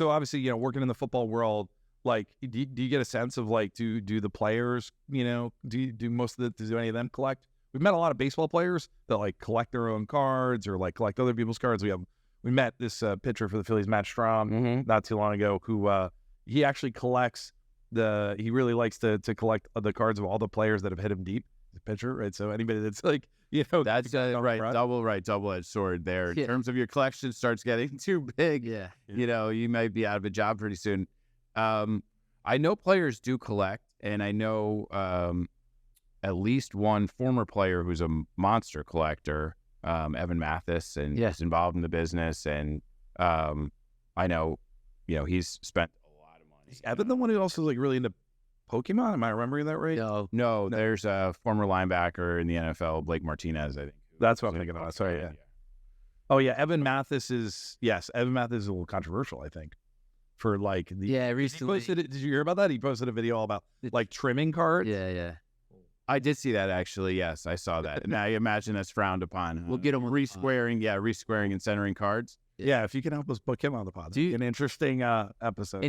So obviously, working in the football world, like, do you get a sense of like, do the players, do any of them collect? We've met a lot of baseball players that like collect their own cards or like collect other people's cards. We met this pitcher for the Phillies, Matt Strom, not too long ago, who he actually collects he really likes to collect the cards of all the players that have hit him deep. The pitcher, right? So anybody that's like, that's double-edged sword there. In terms of your collection starts getting too big, you might be out of a job pretty soon. I know players do collect, and I know at least one former player who's a monster collector, Evan Mathis, and he's involved in the business. And I know, he's spent a lot of money. Is Evan the one who also like really into Pokemon? Am I remembering that right? No. There's a former linebacker in the NFL, Blake Martinez, I think. That's what I'm thinking about. Sorry, yeah. Oh yeah, Evan Mathis is a little controversial, I think. For like recently. Did you hear about that? He posted a video all about like trimming cards. Yeah. I did see that actually. Yes, I saw that. And I imagine that's frowned upon. We'll get him resquaring and centering cards. Yeah, if you can help us book him on the pod, an interesting episode.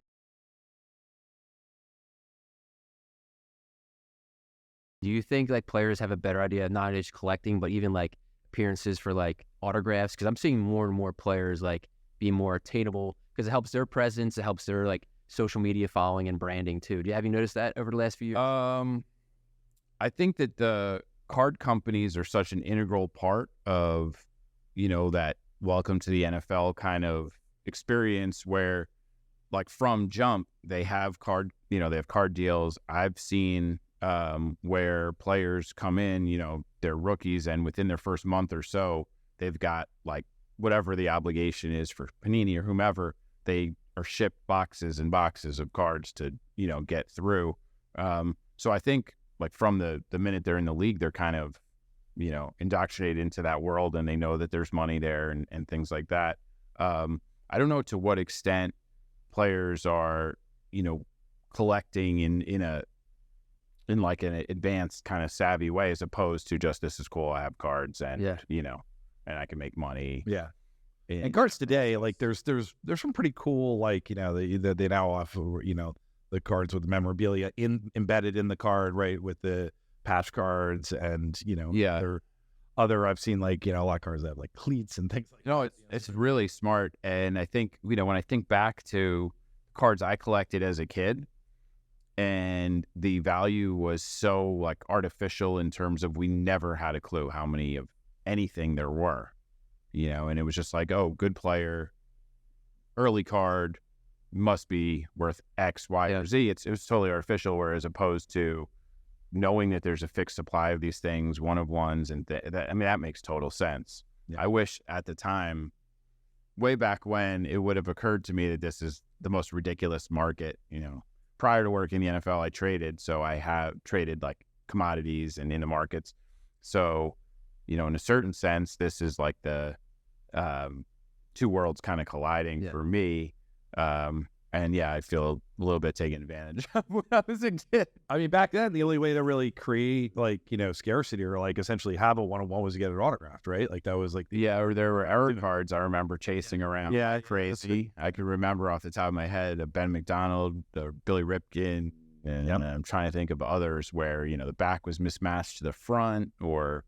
Do you think like players have a better idea of not just collecting, but even like appearances for like autographs? Because I'm seeing more and more players like be more attainable because it helps their presence, it helps their like social media following and branding too. Have you noticed that over the last few years? I think that the card companies are such an integral part of, that welcome to the NFL kind of experience where, like from jump, they have card deals. I've seen where players come in, they're rookies, and within their first month or so, they've got like whatever the obligation is for Panini or whomever, they are shipped boxes and boxes of cards to, get through. So I think like from the minute they're in the league, they're kind of, indoctrinated into that world, and they know that there's money there and things like that. I don't know to what extent players are, collecting in like an advanced kind of savvy way, as opposed to just, this is cool, I have cards and, and I can make money. Yeah. And cards today, like there's some pretty cool, like, they now offer, the cards with memorabilia embedded in the card, right, with the patch cards, and I've seen like a lot of cards that have like cleats and things like that. It's really smart. And I think when I think back to cards I collected as a kid, and the value was so like artificial in terms of we never had a clue how many of anything there were, and it was just like, oh, good player, early card, must be worth X, Y, or Z. It was totally artificial, whereas opposed to knowing that there's a fixed supply of these things, one of ones, and that makes total sense. Yeah. I wish at the time, way back when, it would have occurred to me that this is the most ridiculous market. Prior to working in the NFL, I traded, so I have traded like commodities and in the markets. So, in a certain sense, this is like the two worlds kind of colliding for me. And I feel a little bit taken advantage of when I was a kid. I mean, back then, the only way to really create like, scarcity or like essentially have a one-on-one was to get it autographed, right? Like that was like, or there were error cards I remember chasing around. Yeah. Crazy. I can remember off the top of my head a Ben McDonald, Billy Ripken, and I'm trying to think of others where, the back was mismatched to the front, or